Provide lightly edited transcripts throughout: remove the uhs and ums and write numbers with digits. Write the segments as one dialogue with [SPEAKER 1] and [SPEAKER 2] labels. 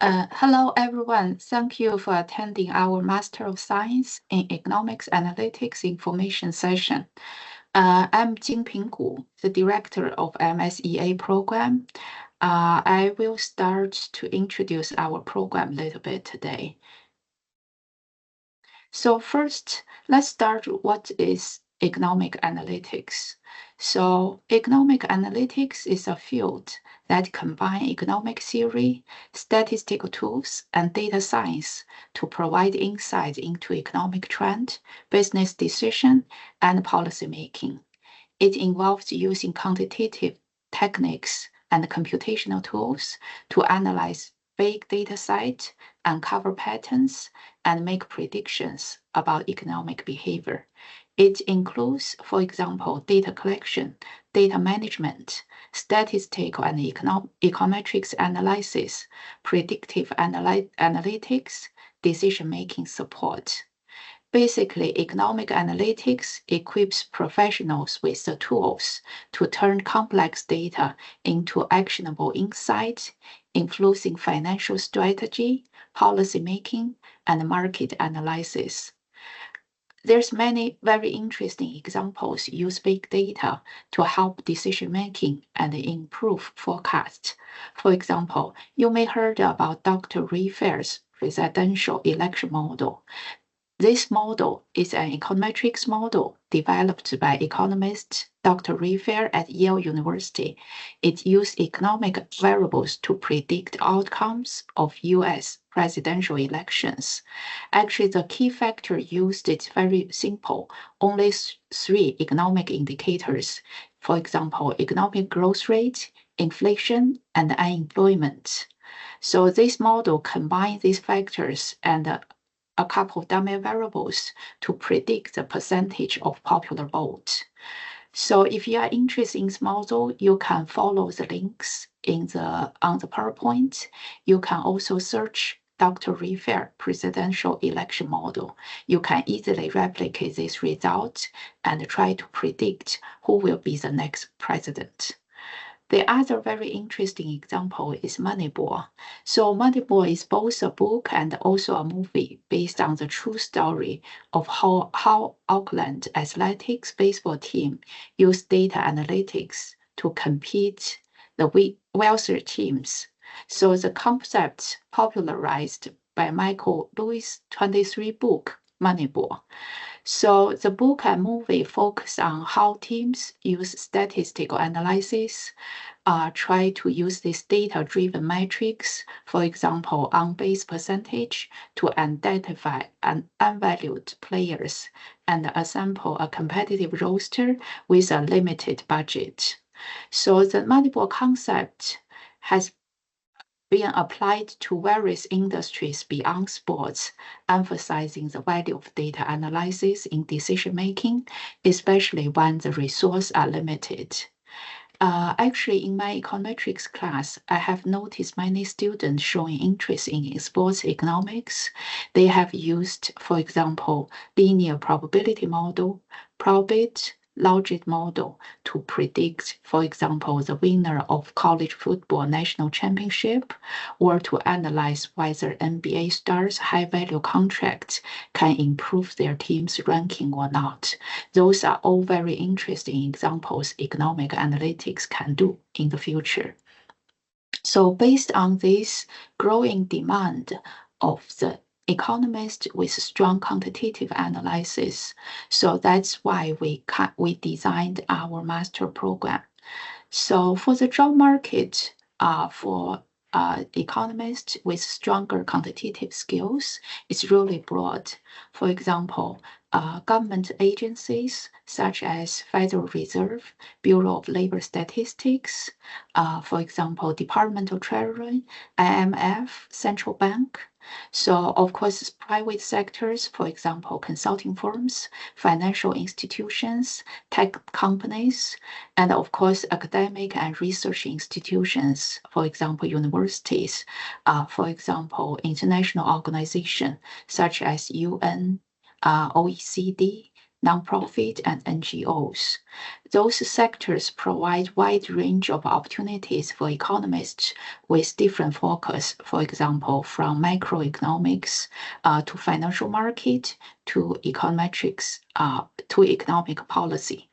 [SPEAKER 1] Hello, everyone. Thank you for attending our Master of Science in Economics Analytics information session. I'm Jingping Gu, the director of MSEA program. I will start to introduce our program a little bit today. So first, let's start what is economic analytics. So economic analytics is a field that combines economic theory, statistical tools, and data science to provide insight into economic trend, business decision, and policy making. It involves using quantitative techniques and computational tools to analyze big data sets, uncover patterns, and make predictions about economic behavior. It includes, for example, data collection, data management, statistical and econometrics analysis, predictive analytics, decision-making support. Basically, economic analytics equips professionals with the tools to turn complex data into actionable insights, influencing financial strategy, policy making, and market analysis. There's many very interesting examples use big data to help decision making and improve forecasts. For example, you may heard about Dr. Ray Fair's presidential election model. This model is an econometrics model developed by economist Dr. Ray Fair at Yale University. It uses economic variables to predict outcomes of U.S. presidential elections. Actually, the key factor used is very simple, only three economic indicators. For example, economic growth rate, inflation, and unemployment. So this model combines these factors and a couple of dummy variables to predict the percentage of popular vote. So if you are interested in this model, you can follow the links on the PowerPoint. You can also search Dr. Ray Fair presidential election model. You can easily replicate this result and try to predict who will be the next president. The other very interesting example is Moneyball. So Moneyball is both a book and also a movie based on the true story of how Oakland Athletics baseball team used data analytics to compete the wealthier teams. So the concept popularized by Michael Lewis' 23 book, Moneyball. So the book and movie focus on how teams use statistical analysis, try to use these data-driven metrics, for example, on-base percentage, to identify unvalued players and assemble a competitive roster with a limited budget. So the Moneyball concept has being applied to various industries beyond sports, emphasizing the value of data analysis in decision making, especially when the resources are limited. Actually, in my econometrics class, I have noticed many students showing interest in sports economics. They have used, for example, linear probability model, probit, logit model to predict, for example, the winner of college football national championship, or to analyze whether NBA stars' high-value contracts can improve their team's ranking or not. Those are all very interesting examples economic analytics can do in the future. So based on this growing demand of the economist with strong quantitative analysis. So that's why we designed our master program. So for the job market, for economists with stronger quantitative skills, it's really broad. For example, government agencies such as Federal Reserve, Bureau of Labor Statistics, for example, Department of Treasury, IMF, Central Bank. So, of course, private sectors, for example, consulting firms, financial institutions, tech companies, and of course, academic and research institutions, for example, universities, for example, international organizations such as UN, OECD, nonprofit, and NGOs. Those sectors provide wide range of opportunities for economists with different focus, for example, from macroeconomics to financial market to econometrics to economic policy.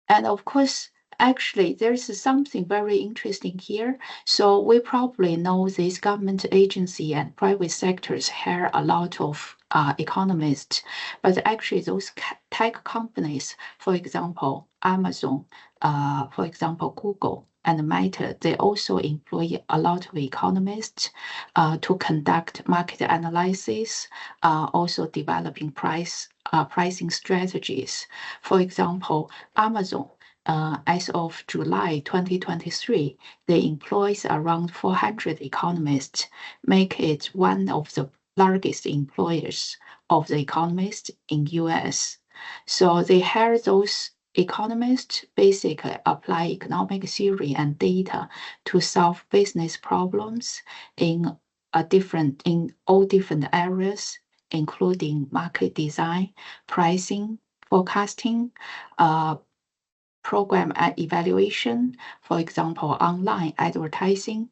[SPEAKER 1] And of course, actually, there's something very interesting here. So we probably know this government agency and private sectors hire a lot of economists, but actually those tech companies, for example, Amazon, for example, Google, and Meta, they also employ a lot of economists to conduct market analysis, also developing pricing strategies. For example, Amazon, as of July 2023, they employs around 400 economists, make it one of the largest employers of the economists in US. So they hire those economists basically apply economic theory and data to solve business problems in all different areas, including market design, pricing, forecasting, program evaluation, for example, online advertising,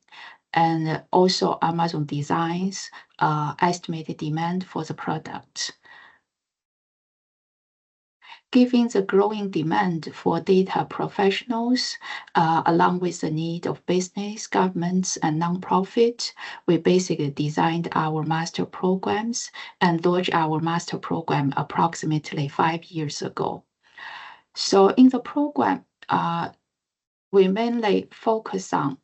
[SPEAKER 1] and also Amazon designs estimated demand for the product. Given the growing demand for data professionals, along with the need of business, governments, and nonprofit, we basically designed our master programs and launched our master program approximately 5 years ago. So in the program, we mainly focus on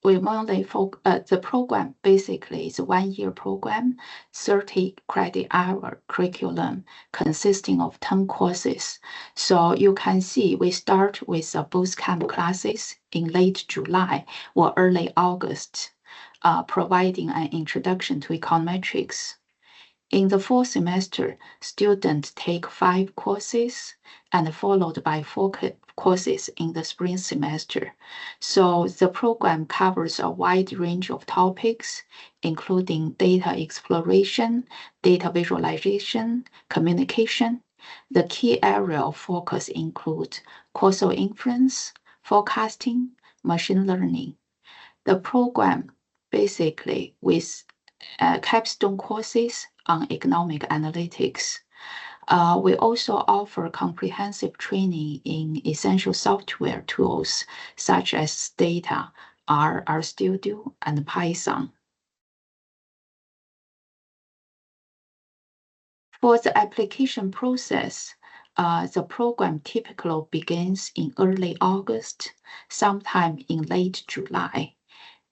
[SPEAKER 1] the program basically is a 1-year program, 30 credit hour curriculum consisting of 10 courses. So you can see we start with boot camp classes in late July or early August, providing an introduction to econometrics. In the fall semester, students take 5 courses and followed by 4 courses in the spring semester. So the program covers a wide range of topics, including data exploration, data visualization, communication. The key area of focus include causal inference, forecasting, machine learning. The program basically with capstone courses on economic analytics. We also offer comprehensive training in essential software tools such as Data, R, RStudio, and Python. For the application process, the program typically begins in early August, sometime in late July,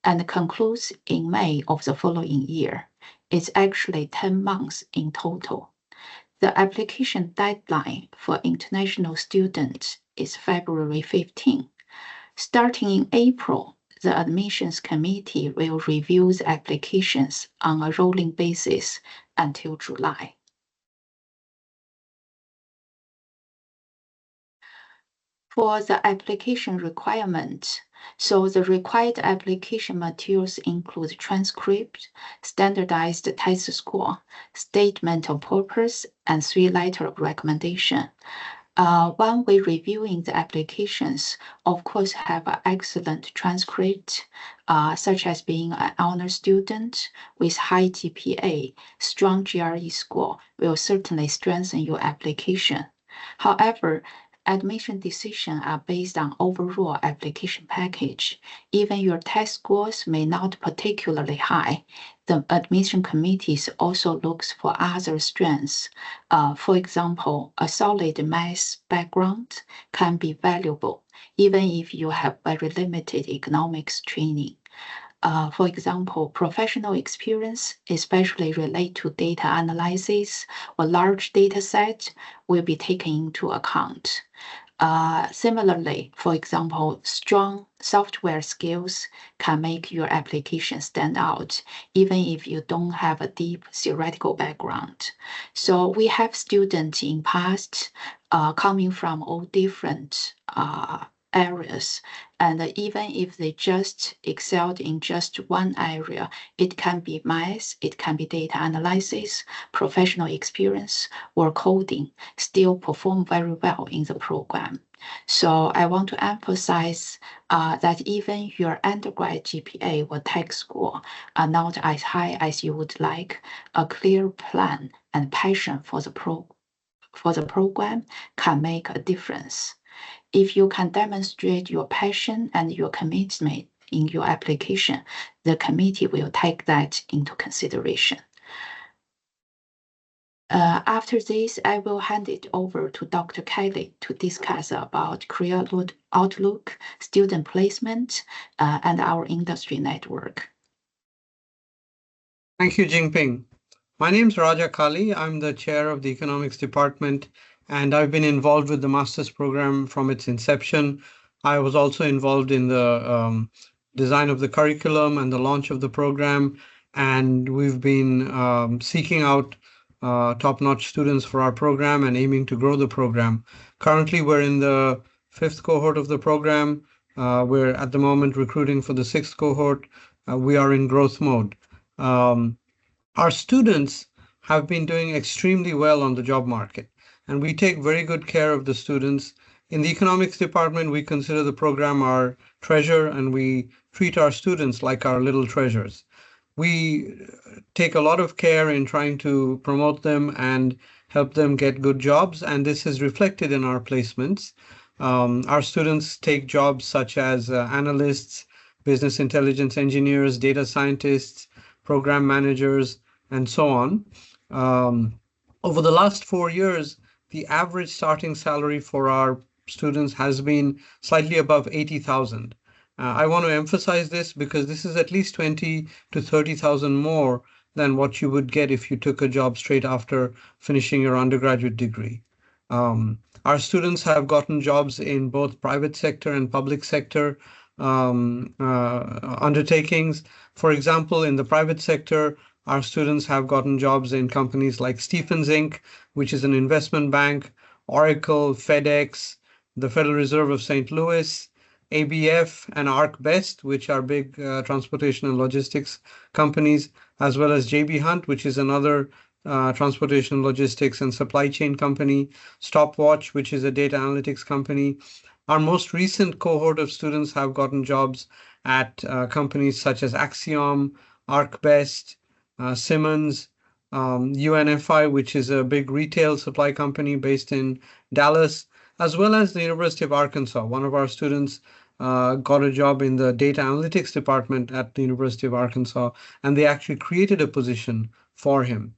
[SPEAKER 1] and concludes in May of the following year. It's actually 10 months in total. The application deadline for international students is February 15. Starting in April, the admissions committee will review the applications on a rolling basis until July. For the application requirement, so the required application materials include transcript, standardized test score, statement of purpose, and 3 letters of recommendation. When we're reviewing the applications, of course, have an excellent transcript, such as being an honor student with high GPA, strong GRE score will certainly strengthen your application. However, admission decisions are based on overall application package. Even your test scores may not particularly high. The admission committees also looks for other strengths. For example, a solid math background can be valuable, even if you have very limited economics training. For example, professional experience, especially related to data analysis or large data sets, will be taken into account. Similarly, for example, strong software skills can make your application stand out, even if you don't have a deep theoretical background. So we have students in past coming from all different areas. And even if they just excelled in just one area, it can be math, it can be data analysis, professional experience, or coding, still perform very well in the program. So I want to emphasize that even your undergrad GPA or tech score are not as high as you would like, a clear plan and passion for the program can make a difference. If you can demonstrate your passion and your commitment in your application, the committee will take that into consideration. After this, I will hand it over to Dr. Kelly to discuss about career outlook, student placement, and our industry network.
[SPEAKER 2] Thank you, Jingping. My name is Raja Kali. I'm the chair of the economics department, and I've been involved with the master's program from its inception. I was also involved in the design of the curriculum and the launch of the program, and we've been seeking out top-notch students for our program and aiming to grow the program. Currently, we're in the 5th cohort of the program. We're at the moment recruiting for the 6th cohort. We are in growth mode. Our students have been doing extremely well on the job market, and we take very good care of the students. In the economics department, we consider the program our treasure, and we treat our students like our little treasures. We take a lot of care in trying to promote them and help them get good jobs, and this is reflected in our placements. Our students take jobs such as analysts, business intelligence engineers, data scientists, program managers, and so on. Over the last 4 years, the average starting salary for our students has been slightly above 80,000. I want to emphasize this because this is at least 20 to 30,000 more than what you would get if you took a job straight after finishing your undergraduate degree. Our students have gotten jobs in both private sector and public sector undertakings. For example, in the private sector, our students have gotten jobs in companies like Stephens Inc., which is an investment bank, Oracle, FedEx, the Federal Reserve of St. Louis, ABF, and ArcBest, which are big transportation and logistics companies, as well as JB Hunt, which is another transportation, logistics, and supply chain company, Stopwatch, which is a data analytics company. Our most recent cohort of students have gotten jobs at companies such as Axiom, ArcBest, Simmons, UNFI, which is a big retail supply company based in Dallas, as well as the University of Arkansas. One of our students got a job in the data analytics department at the University of Arkansas, and they actually created a position for him.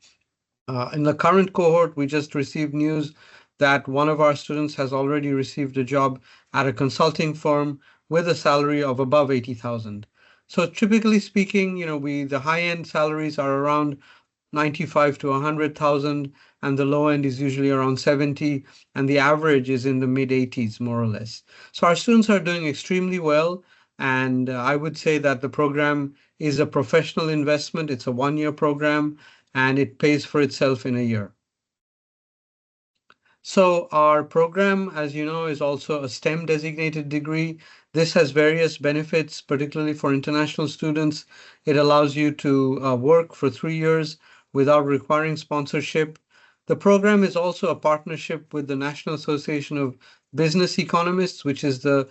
[SPEAKER 2] In the current cohort, we just received news that one of our students has already received a job at a consulting firm with a salary of above 80,000. So typically speaking, the high-end salaries are around 95 to 100,000, and the low end is usually around 70, and the average is in the mid 80s, more or less. So our students are doing extremely well, and I would say that the program is a professional investment. It's a 1-year program, and it pays for itself in a year. So our program, as you know, is also a STEM designated degree. This has various benefits, particularly for international students. It allows you to work for 3 years without requiring sponsorship. The program is also a partnership with the National Association of Business Economists, which is the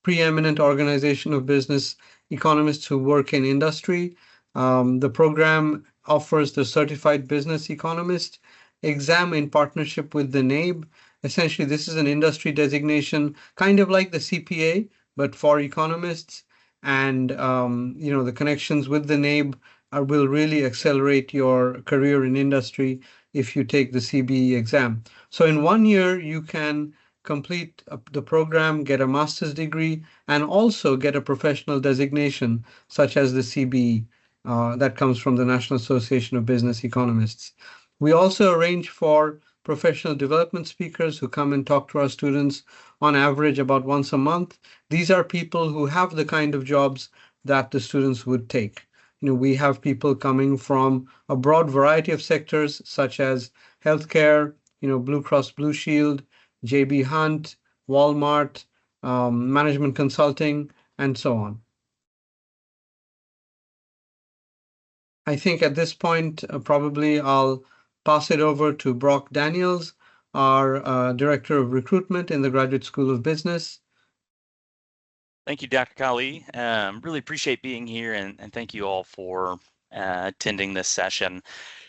[SPEAKER 2] preeminent organization of business economists who work in industry. The program offers the Certified Business Economist exam in partnership with the NABE. Essentially, this is an industry designation, kind of like the CPA, but for economists. And the connections with the NABE will really accelerate your career in industry if you take the CBE exam. So in 1 year, you can complete the program, get a master's degree, and also get a professional designation such as the CBE that comes from the National Association of Business Economists. We also arrange for professional development speakers who come and talk to our students on average about once a month. These are people who have the kind of jobs that the students would take. We have people coming from a broad variety of sectors such as healthcare, Blue Cross Blue Shield, JB Hunt, Walmart, management consulting, and so on. I think at this point, probably I'll pass it over to Brock Daniels, our Director of Recruitment in the Graduate School of Business.
[SPEAKER 3] Thank you, Dr. Kali. Really appreciate being here, and thank you all for attending this session.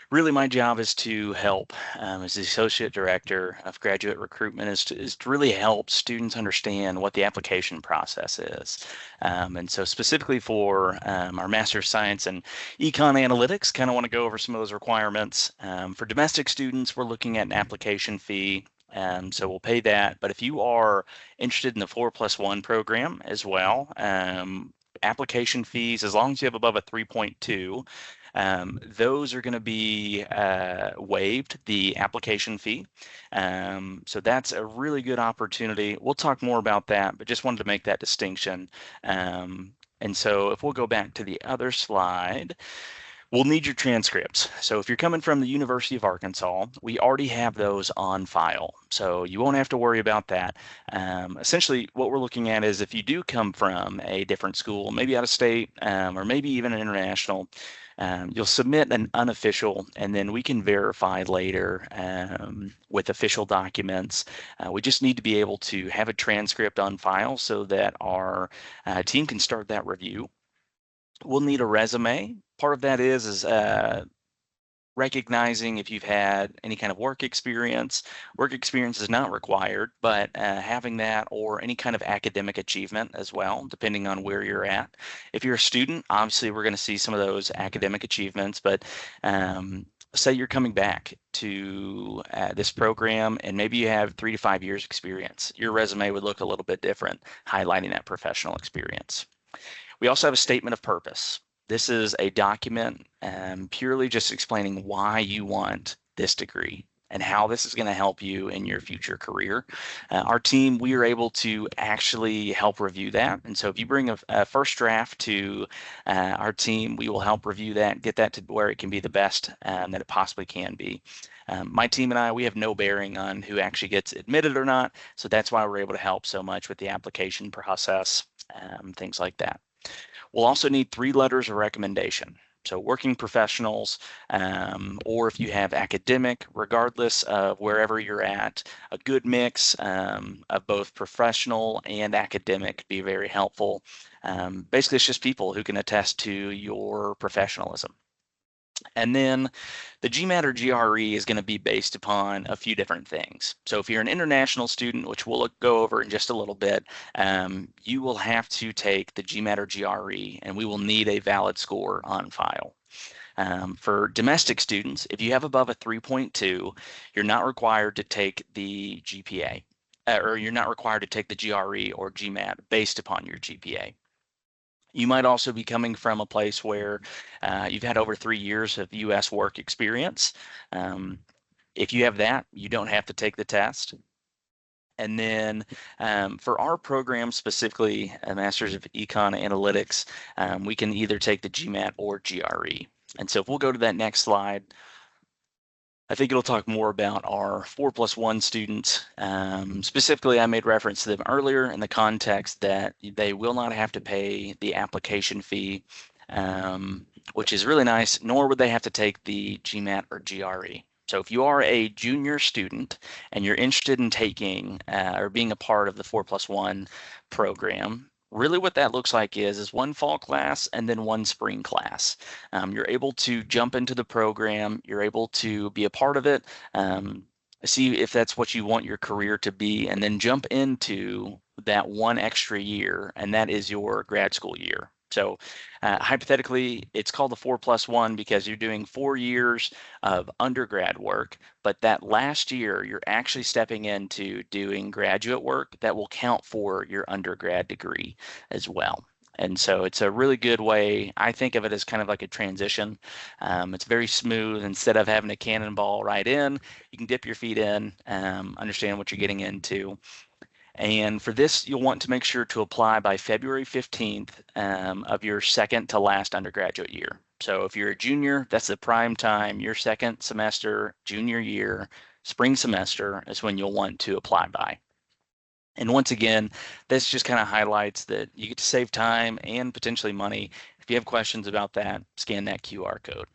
[SPEAKER 3] Really, my job is to help as the Associate Director of Graduate Recruitment is to really help students understand what the application process is. And so specifically for our Master of Science in Econ Analytics, kind of want to go over some of those requirements. For domestic students, we're looking at an application fee. So we'll pay that. But if you are interested in the 4+1 program as well, application fees, as long as you have above a 3.2, those are going to be waived, the application fee. So that's a really good opportunity. We'll talk more about that, but just wanted to make that distinction. And so if we'll go back to the other slide, we'll need your transcripts. So if you're coming from the University of Arkansas, we already have those on file. So you won't have to worry about that. Essentially, what we're looking at is if you do come from a different school, maybe out of state, or maybe even an international, you'll submit an unofficial, and then we can verify later with official documents. We just need to be able to have a transcript on file so that our team can start that review. We'll need a resume. Part of that is recognizing if you've had any kind of work experience. Work experience is not required, but having that or any kind of academic achievement as well, depending on where you're at. If you're a student, obviously we're going to see some of those academic achievements, but say you're coming back to this program and maybe you have 3 to 5 years experience, your resume would look a little bit different, highlighting that professional experience. We also have a statement of purpose. This is a document purely just explaining why you want this degree and how this is going to help you in your future career. Our team, we are able to actually help review that. And so if you bring a first draft to our team, we will help review that, get that to where it can be the best that it possibly can be. My team and I, we have no bearing on who actually gets admitted or not. So that's why we're able to help so much with the application process, things like that. We'll also need 3 letters of recommendation. So working professionals, or if you have academic, regardless of wherever you're at, a good mix of both professional and academic could be very helpful. Basically, it's just people who can attest to your professionalism. And then the GMAT or GRE is going to be based upon a few different things. So if you're an international student, which we'll go over in just a little bit, you will have to take the GMAT or GRE, and we will need a valid score on file. For domestic students, if you have above a 3.2, you're not required to take the GPA, or you're not required to take the GRE or GMAT based upon your GPA. You might also be coming from a place where you've had over 3 years of U.S. work experience. If you have that, you don't have to take the test. And then for our program specifically, a Master's of Econ Analytics, we can either take the GMAT or GRE. And so if we'll go to that next slide, I think it'll talk more about our 4+1 students. Specifically, I made reference to them earlier in the context that they will not have to pay the application fee, which is really nice, nor would they have to take the GMAT or GRE. So if you are a junior student and you're interested in taking or being a part of the 4+1 program, really what that looks like is 1 fall class and then 1 spring class. You're able to jump into the program, you're able to be a part of it, see if that's what you want your career to be, and then jump into that 1 extra year, and that is your grad school year. So hypothetically, it's called the 4+1 because you're doing 4 years of undergrad work, but that last year you're actually stepping into doing graduate work that will count for your undergrad degree as well. And so it's a really good way. I think of it as kind of like a transition. It's very smooth. Instead of having a cannonball right in, you can dip your feet in, understand what you're getting into. And for this, you'll want to make sure to apply by February 15th of your second to last undergraduate year. So if you're a junior, that's the prime time. Your second semester, junior year, spring semester is when you'll want to apply by. And once again, this just kind of highlights that you get to save time and potentially money. If you have questions about that, scan that QR code.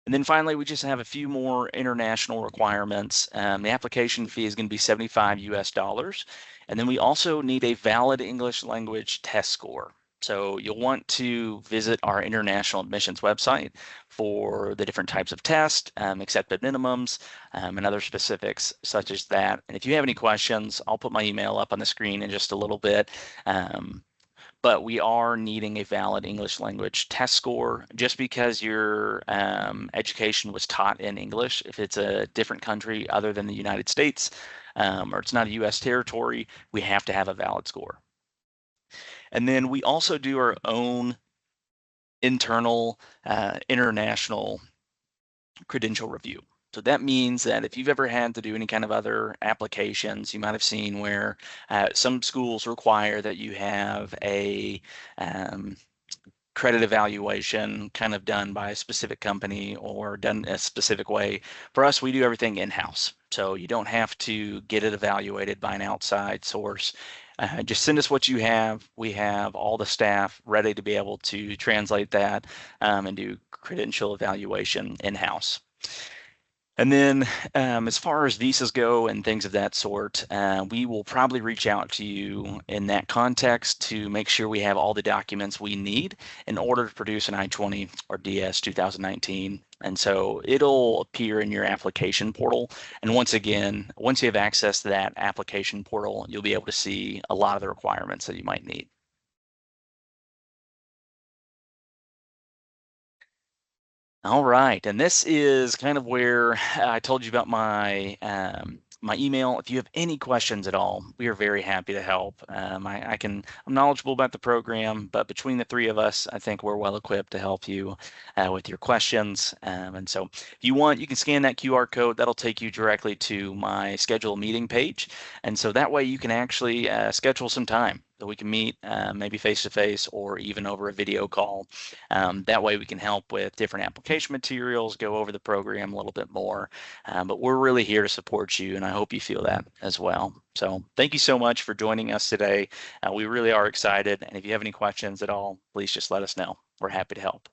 [SPEAKER 3] And then finally, we just have a few more international requirements. The application fee is going to be 75 US dollars. And then we also need a valid English language test score. So you'll want to visit our international admissions website for the different types of tests, accepted minimums, and other specifics such as that. And if you have any questions, I'll put my email up on the screen in just a little bit. But we are needing a valid English language test score. Just because your education was taught in English, if it's a different country other than the United States, or it's not a U.S. territory, we have to have a valid score. And then we also do our own internal international credential review. So that means that if you've ever had to do any kind of other applications, you might have seen where some schools require that you have a credit evaluation kind of done by a specific company or done a specific way. For us, we do everything in-house. So you don't have to get it evaluated by an outside source. Just send us what you have. We have all the staff ready to be able to translate that and do credential evaluation in-house. And then as far as visas go and things of that sort, we will probably reach out to you in that context to make sure we have all the documents we need in order to produce an I-20 or DS 2019. And so it'll appear in your application portal. And once again, once you have access to that application portal, you'll be able to see a lot of the requirements that you might need. All right, and this is kind of where I told you about my my email. If you have any questions at all, we are very happy to help. I'm knowledgeable about the program, but between the three of us, I think we're well equipped to help you with your questions. And so, if you want, you can scan that QR code. That'll take you directly to my schedule a meeting page, and so that way you can actually schedule some time that we can meet, maybe face to face or even over a video call. That way we can help with different application materials, go over the program a little bit more. But we're really here to support you, and I hope you feel that as well. So thank you so much for joining us today. We really are excited. And if you have any questions at all, please just let us know. We're happy to help.